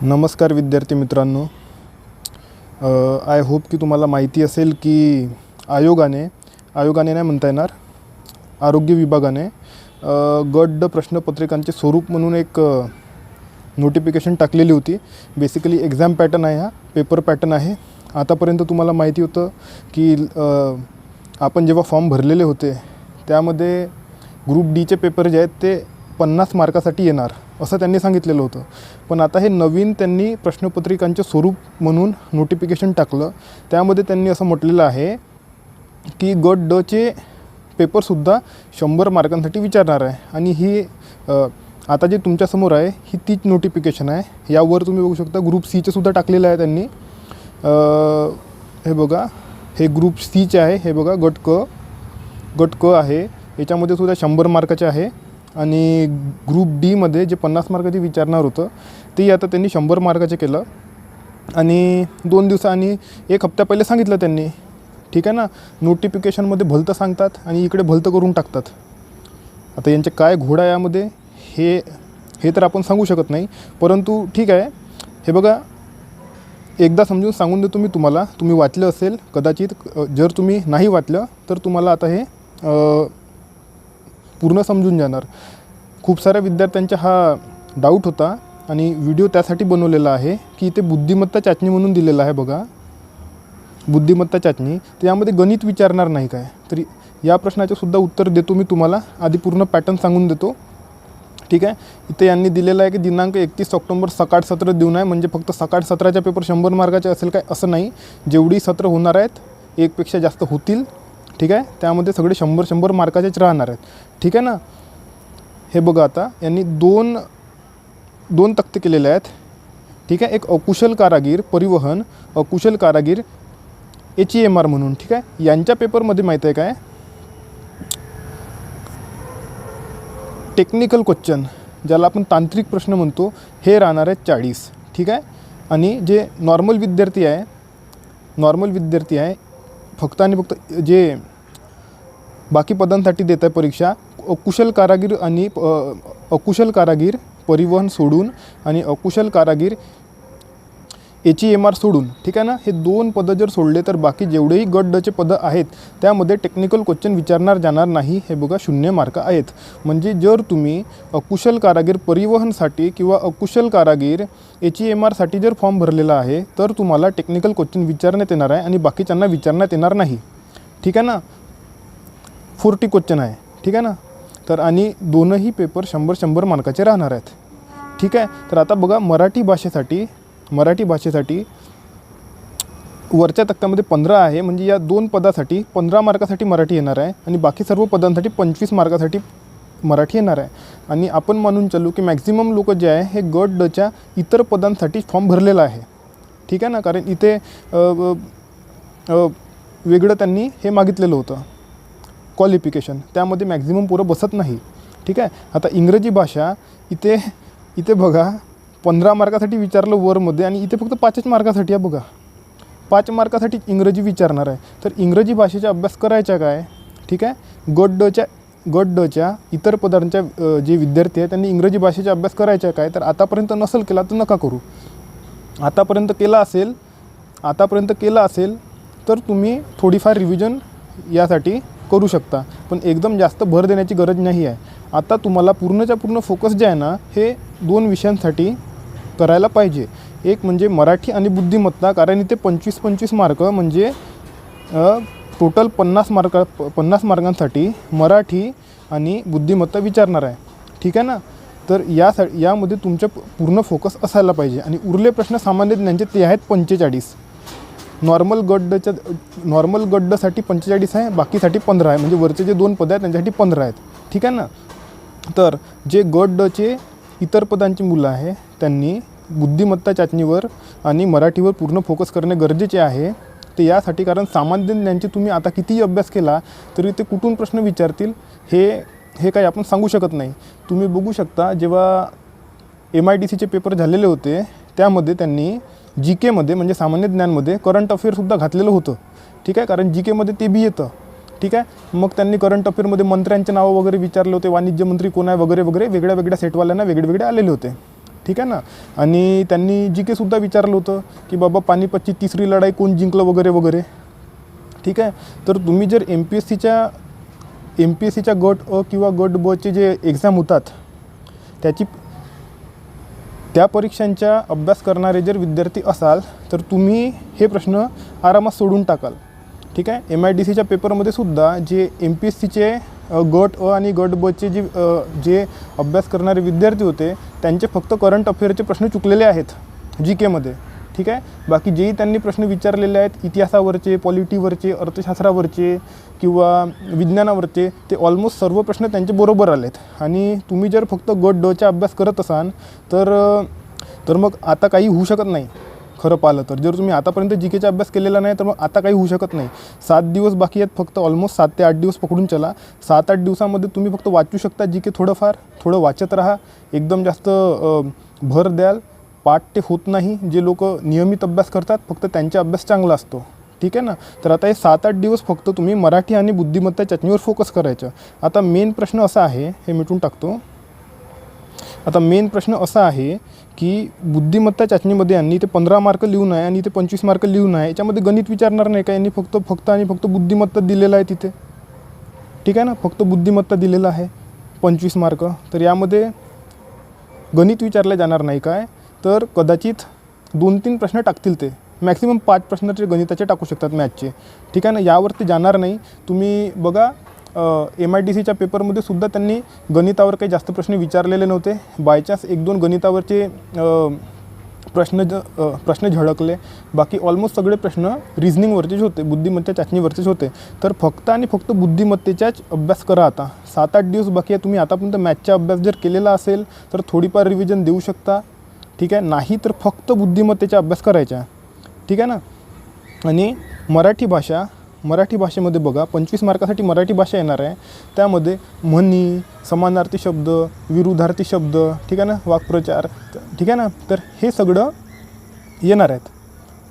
नमस्कार विद्यार्थी मित्रांनो. आय होप की तुम्हाला माहिती असेल की आयोगाने नाही म्हणता येणार, आरोग्य विभागाने गट ड प्रश्नपत्रिकांचे स्वरूप म्हणून एक नोटिफिकेशन टाकलेली होती. बेसिकली एक्झाम पॅटर्न आहे, हा पेपर पॅटर्न आहे. आतापर्यंत तुम्हाला माहिती होतं की आपण जेव्हा फॉर्म भरलेले होते त्यामध्ये ग्रुप डीचे पेपर जे आहेत ते 50 मार्कासाठी येणार असं त्यांनी सांगितलेलं होतं. पण आता हे नवीन त्यांनी प्रश्नपत्रिकांचे स्वरूप म्हणून नोटिफिकेशन टाकलं. त्यामध्ये त्यांनी असं म्हटलेलं आहे की गट डचे पेपरसुद्धा 100 मार्कांसाठी विचारणार आहे. आणि ही आता जे तुमच्यासमोर आहे ही तीच नोटिफिकेशन आहे. यावर तुम्ही बघू शकता ग्रुप सीचे सुद्धा टाकलेलं आहे त्यांनी. हे बघा, हे ग्रुप सीचे आहे. हे बघा, गट क आहे, याच्यामध्ये सुद्धा 100 मार्काचे आहे. आणि ग्रुप डीमध्ये जे 50 मार्काचे विचारणार होतं ते आता त्यांनी 100 मार्काचे केलं. आणि 2 दिवसांनी 1 हप्ता पहिले सांगितलं त्यांनी. ठीक आहे ना. नोटिफिकेशनमध्ये भलतं सांगतात आणि इकडे भलतं करून टाकतात. आता यांचे काय घोडा यामध्ये हे तर आपण सांगू शकत नाही, परंतु ठीक आहे. हे बघा, एकदा समजून सांगून देतो मी तुम्हाला. तुम्ही वाचलं असेल कदाचित, जर तुम्ही नाही वाचलं तर तुम्हाला आता हे पूर्ण समजून जाणार. खूप साऱ्या विद्यार्थ्यांचा हा डाऊट होता आणि व्हिडिओ त्यासाठी बनवलेला आहे की इथे बुद्धिमत्ता चाचणी म्हणून दिलेलं आहे. बघा, बुद्धिमत्ता चाचणी, तर यामध्ये गणित विचारणार नाही काय. तरी या प्रश्नाचे सुद्धा उत्तर देतो मी तुम्हाला. आधी पूर्ण पॅटर्न सांगून देतो. ठीक आहे. इथे यांनी दिलेलं आहे की दिनांक 31 ऑक्टोबर सकाळ सत्र देऊन आहे. म्हणजे फक्त सकाळ सत्राचा पेपर 100 मार्काचे असेल काय असं नाही. जेवढी सत्र होणार आहेत, एकपेक्षा जास्त होतील. ठीक आहे. त्यामध्ये सगळे 100 मार्काचेच राहणार आहेत. ठीक आहे ना. हे बघा, आता यांनी दोन तक्ते केलेले आहेत. ठीक आहे. एक अकुशल कारागीर परिवहन, अकुशल कारागीर HEMR म्हणून. ठीक आहे. यांच्या पेपरमध्ये माहीत आहे काय, टेक्निकल क्वेश्चन ज्याला आपण तांत्रिक प्रश्न म्हणतो हे राहणार आहेत 40. ठीक आहे. आणि जे नॉर्मल विद्यार्थी आहे फक्त आणि फक्त जे बाकी पदांसाठी देत आहे परीक्षा, अकुशल कारागीर परिवहन सोडून आणि अकुशल कारागीर HEMR सोडून. ठीक आहे ना. हे 2 पदं जर सोडले तर बाकी जेवढेही गट डचे पदं आहेत त्यामध्ये टेक्निकल क्वेश्चन विचारणार जाणार नाही. हे बघा, 0 मार्क आहेत. म्हणजे जर तुम्ही अकुशल कारागीर परिवहनसाठी किंवा अकुशल कारागीर HEMRसाठी जर फॉर्म भरलेला आहे तर तुम्हाला टेक्निकल क्वेश्चन विचारण्यात येणार आहे आणि बाकीच्यांना विचारण्यात येणार नाही. ठीक आहे ना. 40 क्वेश्चन आहे. ठीक आहे ना. तर आणि दोनही पेपर 100 मार्काचे राहणार आहेत. ठीक आहे. तर आता बघा, मराठी भाषेसाठी वरच्या तक्त्यामध्ये 15 आहे. म्हणजे या 2 पदासाठी 15 मार्कासाठी मराठी येणार आहे आणि बाकी सर्व पदांसाठी 25 मार्कासाठी मराठी येणार आहे. आणि आपण मानून चालू की मॅक्झिमम लोक जे आहे हे गट डच्या इतर पदांसाठी फॉर्म भरलेला आहे. ठीक आहे ना. कारण इथे वेगळं त्यांनी हे मागितलेलं होतं क्वालिफिकेशन, त्यामध्ये मॅक्झिमम पोरं बसत नाही. ठीक आहे. आता इंग्रजी भाषा इथे बघा 15 मार्कासाठी विचारलं वरमध्ये आणि इथे फक्त 5च मार्कासाठी आहे. बघा, 5 मार्कासाठी इंग्रजी विचारणार आहे. तर इंग्रजी भाषेचा अभ्यास करायचा काय. ठीक आहे. गट डच्या इतर पदांच्या जे विद्यार्थी आहेत त्यांनी इंग्रजी भाषेचा अभ्यास करायचा काय. तर आतापर्यंत नसेल केला तर नका करू. आतापर्यंत केला असेल तर तुम्ही थोडीफार रिव्हिजन यासाठी करू शकता, पण एकदम जास्त भर देण्याची गरज नाही आहे. आता तुम्हाला पूर्णच्या पूर्ण फोकस जे आहे ना हे 2 विषयांसाठी करायला पाहिजे. एक म्हणजे मराठी आणि बुद्धिमत्ता, कारण इथे 25 मार्क म्हणजे टोटल 50 मार्कांसाठी मराठी आणि बुद्धिमत्ता विचारणार आहे. ठीक आहे ना. तर यामध्ये तुमचं पूर्ण फोकस असायला पाहिजे. आणि उरले प्रश्न सामान्य ज्ञानाचे ते आहेत 45. नॉर्मल गट डसाठी 45 आहे, बाकीसाठी 15 आहे. म्हणजे वरचे जे 2 पदं आहेत त्यांच्यासाठी 15 आहेत. ठीक आहे ना. तर जे गट डचे इतर पदांची मुलं आहे त्यांनी बुद्धिमत्ता चाचणीवर आणि मराठीवर पूर्ण फोकस करणे गरजेचे आहे. ते यासाठी, कारण सामान्य ज्ञानाचे तुम्ही आता कितीही अभ्यास केला तरी ते कुठून प्रश्न विचारतील हे काही आपण सांगू शकत नाही. तुम्ही बघू शकता, जेव्हा MIDCचे पेपर झालेले होते त्यामध्ये त्यांनी GKमध्ये म्हणजे सामान्य ज्ञानमध्ये करंट अफेअरसुद्धा घातलेलं होतं. ठीक आहे. कारण GKमध्ये ते बी येतं. ठीक आहे. मग त्यांनी करंट अफेअरमध्ये मंत्र्यांचे नावं वगैरे विचारले होते, वाणिज्य मंत्री कोण आहे वगैरे वगैरे, वेगळ्या सेटवाल्यांना वेगळे आलेले होते. ठीक आहे ना. आणि त्यांनी जी के सुद्धा विचारलं होतं की बाबा पानिपतची तिसरी लढाई कोण जिंकलं वगैरे वगैरे. ठीक आहे. तर तुम्ही जर एम पी एस सीच्या गट अ किंवा गट ब चे जे एक्झाम होतात त्या परीक्षांचा अभ्यास करणारे जर विद्यार्थी असाल तर तुम्ही हे प्रश्न आरामात सोडून टाकाल. ठीक आहे. MIDCच्या पेपरमध्ये सुद्धा जे MPSCचे गट अ आणि गट ब चे जे अभ्यास करणारे विद्यार्थी होते त्यांचे फक्त करंट अफेअरचे प्रश्न चुकलेले आहेत GKमध्ये. ठीक आहे. बाकी जेही त्यांनी प्रश्न विचारलेले आहेत इतिहासावरचे, पॉलिटीवरचे, अर्थशास्त्रावरचे किंवा विज्ञानावरचे, ते ऑलमोस्ट सर्व प्रश्न त्यांचे बरोबर आलेत. आणि तुम्ही जर फक्त गट ड चा अभ्यास करत असाल तर मग आता काही होऊ शकत नाही. खरं पाहिलं तर जर तुम्ही आतापर्यंत GKचा अभ्यास केलेला नाही तर मग आता काही होऊ शकत नाही. 7 दिवस बाकी आहेत फक्त, ऑलमोस्ट 7 ते 8 दिवस पकडून चला. 7-8 दिवसामध्ये तुम्ही फक्त वाचू शकता GK. थोडं वाचत राहा, एकदम जास्त भर द्याल. पाठ ते होत नाही. जे लोक नियमित अभ्यास करतात फक्त त्यांचा अभ्यास चांगला असतो. ठीक आहे ना. तर आता हे 7-8 दिवस फक्त तुम्ही मराठी आणि बुद्धिमत्ता चाचणीवर फोकस करायचं. आता मेन प्रश्न असा आहे, हे मिटून टाकतो. आता मेन प्रश्न असा आहे की बुद्धिमत्ता चाचणीमध्ये यांनी ते 15 मार्क लिहून आहे आणि ते 25 मार्क लिहून आहे. याच्यामध्ये गणित विचारणार नाही का? यांनी फक्त आणि फक्त बुद्धिमत्ता दिलेलं आहे तिथे. ठीक आहे ना. फक्त बुद्धिमत्ता दिलेलं आहे 25 मार्क. तर यामध्ये गणित विचारले जाणार नाही काय? तर कदाचित 2-3 प्रश्न टाकतील. ते मॅक्सिमम 5 प्रश्न ते गणिताचे टाकू शकतात, मॅथचे. ठीक आहे ना. यावरती जाणार नाही. तुम्ही बघा MIDCच्या पेपरमध्ये सुद्धा त्यांनी गणितावर काही जास्त प्रश्न विचारलेले नव्हते. बायचान्स 1-2 गणितावरचे प्रश्न झळकले. बाकी ऑलमोस्ट सगळे प्रश्न रिझनिंगवरचेच होते, बुद्धिमत्ता चाचणीवरचेच होते. तर फक्त आणि फक्त बुद्धिमत्तेचाच अभ्यास करा. आता 7-8 दिवस बाकी आहे. तुम्ही आतापर्यंत मॅथचा अभ्यास जर केलेला असेल तर थोडीफार रिव्हिजन देऊ शकता. ठीक आहे. नाही तर फक्त बुद्धिमत्तेचा अभ्यास करायचा. ठीक आहे ना. आणि मराठी भाषेमध्ये बघा 25 मार्कासाठी मराठी भाषा येणार आहे. त्यामध्ये म्हणी, समानार्थी शब्द, विरुद्धार्थी शब्द, ठीक आहे ना, वाक्प्रचार, ठीक आहे ना. तर हे सगळं येणार आहेत.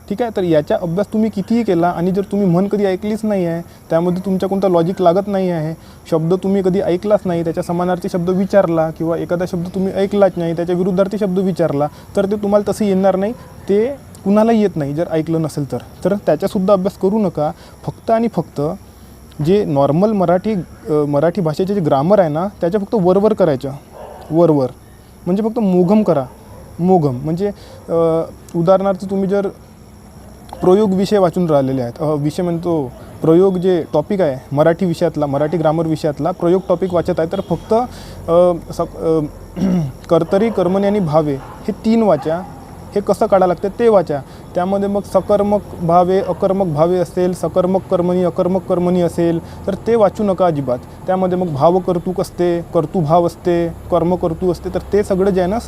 ठीक आहे. तर याचा अभ्यास तुम्ही कितीही केला आणि जर तुम्ही म्हण कधी ऐकलीच नाही आहे, त्यामध्ये तुमच्या कोणता लॉजिक लागत नाही आहे, शब्द तुम्ही कधी ऐकलाच नाही, त्याच्या समानार्थी शब्द विचारला किंवा एखादा शब्द तुम्ही ऐकलाच नाही, त्याच्या विरुद्धार्थी शब्द विचारला, तर ते तुम्हाला तसं येणार नाही. ते कुणालाही येत नाही जर ऐकलं नसेल तर त्याचासुद्धा अभ्यास करू नका. फक्त आणि फक्त जे नॉर्मल मराठी भाषेचे जे ग्रामर आहे ना, त्याच्या फक्त वरवर करायचं. वरवर म्हणजे फक्त मोघम करा. मोघम म्हणजे उदाहरणार्थ तुम्ही जर प्रयोग विषय वाचून राहिलेले आहेत, विषय म्हणतो प्रयोग जे टॉपिक आहे मराठी विषयातला, मराठी ग्रामर विषयातला प्रयोग टॉपिक वाचत आहे, तर फक्त कर्तरी, कर्मणी आणि भावे हे 3 वाचा. हे कसं काढावं लागतं ते वाचा. त्यामध्ये मग सकर्मक भावे, अकर्मक भावे असेल, सकर्मक कर्मणी, अकर्मक कर्मणी असेल तर ते वाचू नका अजिबात. त्यामध्ये मग भावकर्तुक असते, कर्तुभाव असते, कर्मकर्तू असते, तर ते सगळं जे आहे ना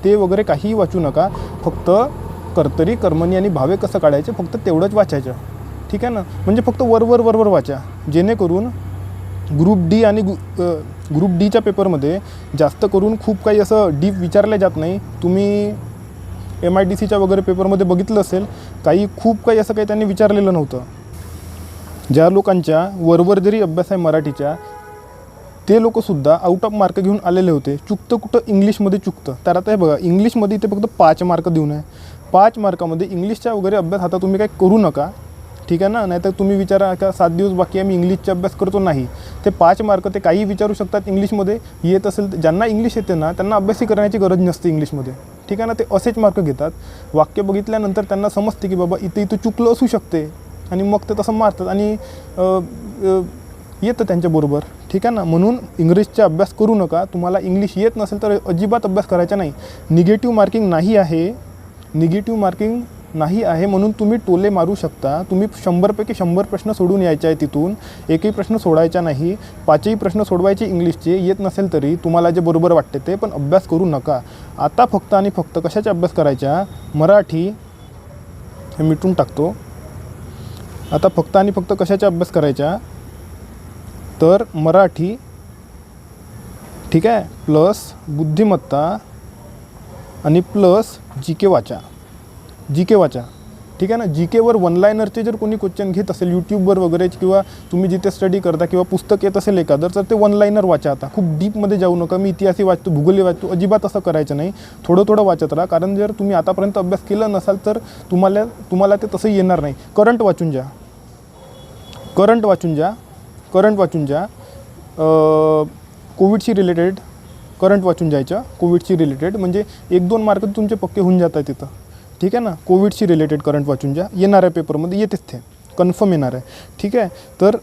ते वगैरे काहीही वाचू नका. फक्त कर्तरी, कर्मणी आणि भावे कसं काढायचे फक्त तेवढंच वाचायचं. ठीक आहे ना. म्हणजे फक्त वरवर वाचा. जेणेकरून ग्रुप डी आणि ग्रुप डीच्या पेपरमध्ये जास्त करून खूप काही असं डीप विचारलं जात नाही. तुम्ही MIDCच्या वगैरे पेपरमध्ये बघितलं असेल, खूप काही असं काही त्यांनी विचारलेलं नव्हतं. ज्या लोकांच्या वरवर जरी अभ्यास आहे मराठीच्या, ते लोकंसुद्धा आउट ऑफ मार्क घेऊन आलेले होते. चुकतं कुठं इंग्लिशमध्ये चुकतं. तर आता हे बघा, इंग्लिशमध्ये इथे फक्त 5 मार्क देऊन आहे. 5 मार्कामध्ये इंग्लिशचा वगैरे अभ्यास आता तुम्ही काही करू नका. ठीक आहे ना. नाहीतर तुम्ही विचारा का 7 दिवस बाकी आहे मी इंग्लिशचा अभ्यास करतो. नाही, ते 5 मार्क ते काही विचारू शकतात इंग्लिशमध्ये. येत असेल ज्यांना इंग्लिश येते ना त्यांना अभ्यासही करण्याची गरज नसते इंग्लिशमध्ये. ठीक आहे ना. ते असेच मार्क घेतात. वाक्य बघितल्यानंतर त्यांना समजते की बाबा इथं चुकलं असू शकते आणि मग ते तसं मारतात आणि येतं त्यांच्याबरोबर. ठीक आहे ना. म्हणून इंग्लिशचा अभ्यास करू नका. तुम्हाला इंग्लिश येत नसेल तर अजिबात अभ्यास करायचा नाही. निगेटिव्ह मार्किंग नाही आहे म्हणून तुम्ही टोले मारू शकता. तुम्ही 100पैकी 100 प्रश्न सोडून यायचे आहे तिथून. एकही प्रश्न सोडायचा नाही. 5ही प्रश्न सोडवायचे इंग्लिशचे. येत नसेल तरी तुम्हाला जे बरोबर वाटते ते, पण अभ्यास करू नका. आता फक्त आणि फक्त कशाचा अभ्यास करायचा? मराठी. हे मिटून टाकतो. आता फक्त आणि फक्त कशाचा अभ्यास करायचा? तर मराठी, ठीक आहे, प्लस बुद्धिमत्ता आणि प्लस GK वाचा. ठीक आहे ना. जी केवर वन लायनरचे जर कोणी क्वेश्चन घेत असेल यूट्यूबवर वगैरे, किंवा तुम्ही जिथे स्टडी करता किंवा पुस्तक येत असेल एखादं, तर ते वन लायनर वाचा. आता खूप डीपमध्ये जाऊ नका, मी इतिहासही वाचतो, भूगोलही वाचतो, अजिबात असं करायचं नाही. थोडं थोडं वाचत राहा, कारण जर तुम्ही आतापर्यंत अभ्यास केला नसाल तर तुम्हाला ते तसं येणार नाही. करंट वाचून जा, करंट वाचून जा. कोविडशी रिलेटेड करंट वाचून जायचं, कोविडशी रिलेटेड, म्हणजे 1-2 मार्क तुमचे पक्के होऊन जातात तिथं. ठीक आहे ना. कोविडशी रिलेटेड करंट वाचून जा, येणार आहे पेपरमध्ये, येतेच ते कन्फर्म येणार आहे. ठीक आहे. तर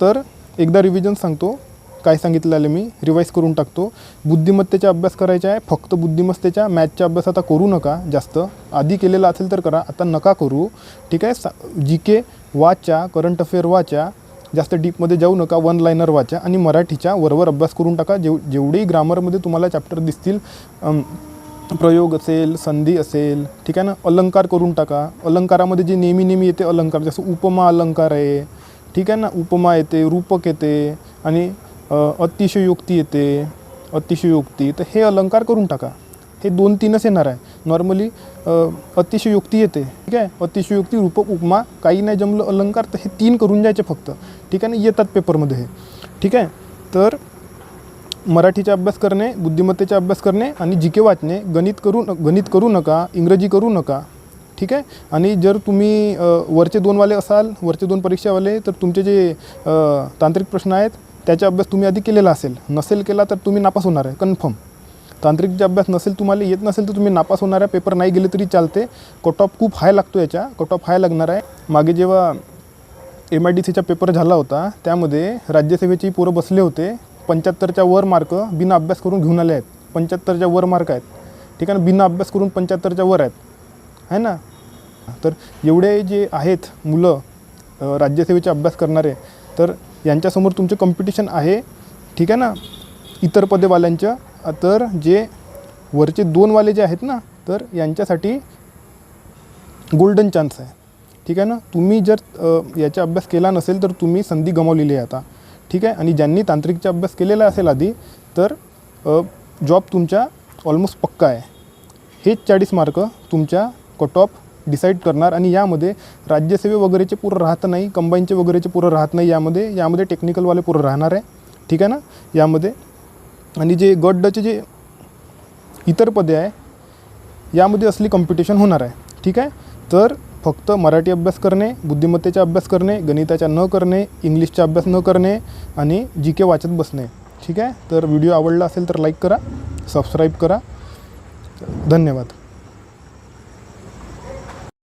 तर एकदा रिव्हिजन सांगतो, काय सांगितलेलं मी रिवाईज करून टाकतो. बुद्धिमत्तेचा अभ्यास करायचा आहे, फक्त बुद्धिमत्तेच्या. मॅथचा अभ्यास आता करू नका जास्त, आधी केलेला असेल तर करा, आता नका करू. ठीक आहे. जी के वाचा, करंट अफेअर वाचा, जास्त डीपमध्ये जाऊ नका, वन लायनर वाचा, आणि मराठीच्या वरवर अभ्यास करून टाका. जेवढेही ग्रामरमध्ये तुम्हाला चॅप्टर दिसतील, प्रयोग असेल, संधी असेल, ठीक आहे ना. अलंकार करून टाका. अलंकारामध्ये जे नेहमी येते अलंकार, जसं उपमा अलंकार आहे, ठीक आहे ना. उपमा येते, रूपक येते, आणि अतिशयोक्ती येते, अतिशयोक्ती. तर हे अलंकार करून टाका. हे 2-3च येणार आहे नॉर्मली. अतिशयोक्ती येते, ठीक आहे. अतिशयोक्ती, रूपक, उपमा, काही नाही जमलं अलंकार, तर हे 3 करून जायचे फक्त. ठीक आहे ना. येतात पेपरमध्ये हे. ठीक आहे. तर मराठीचा अभ्यास करणे, बुद्धिमत्तेचा अभ्यास करणे, आणि जी के वाचणे. गणित करू नका, इंग्रजी करू नका. ठीक आहे. आणि जर तुम्ही वरचे 2वाले असाल, वरचे 2 परीक्षावाले, तर तुमचे जे तांत्रिक प्रश्न आहेत त्याचा अभ्यास तुम्ही आधी केलेला नसेल केला तर तुम्ही नापास होणार आहे कन्फर्म. तांत्रिकचा अभ्यास नसेल, तुम्हाला येत नसेल, तर तुम्ही नापास होणार आहे. पेपर नाही गेले तरी चालते. कट ऑफ खूप हाय लागतो, याच्या कट ऑफ हाय लागणार आहे. मागे जेव्हा MIDCचा पेपर झाला होता, त्यामध्ये राज्यसेवेची पोरं बसले होते, 75च्या वर मार्क बिना अभ्यास करून घेऊन आले आहेत. 75च्या वर मार्क आहेत. ठीक आहे ना. बिना अभ्यास करून 75च्या वर आहेत, आहे ना. तर एवढे जे आहेत मुलं राज्यसेवेचा अभ्यास करणारे, तर यांच्यासमोर तुमचे कॉम्पिटिशन आहे. ठीक आहे ना. इतर पदेवाल्यांच्या. तर जे वरचे 2वाले जे आहेत ना, तर यांच्यासाठी गोल्डन चान्स आहे. ठीक आहे ना. तुम्ही जर याचा अभ्यास केला नसेल तर तुम्ही संधी गमावलेली आहे आता. ठीक आहे. आणि ज्यांनी तांत्रिकचा अभ्यास केलेला असेल आधी, तर जॉब तुमच्या ऑलमोस्ट पक्का आहे. हेच 40 मार्क तुमच्या कट ऑफ डिसाईड करणार. आणि यामध्ये राज्यसेवे वगैरेचे पुरं राहत नाही, कंबाईनचे वगैरेचे पुरं राहत नाही. यामध्ये टेक्निकलवाले पुरं राहणार आहे. ठीक आहे ना. यामध्ये, आणि जे गट डचे जे इतर पदे आहे, यामध्ये असली कॉम्पिटिशन होणार आहे. ठीक आहे. तर फक्त मराठी अभ्यास करणे, बुद्धिमत्तेचा अभ्यास करणे, गणिताचा न करणे, इंग्लिशचा अभ्यास न करणे, आणि जी के वाचत बसणे. ठीक आहे. तर व्हिडिओ आवडला असेल तर लाईक करा, सबस्क्राईब करा. धन्यवाद.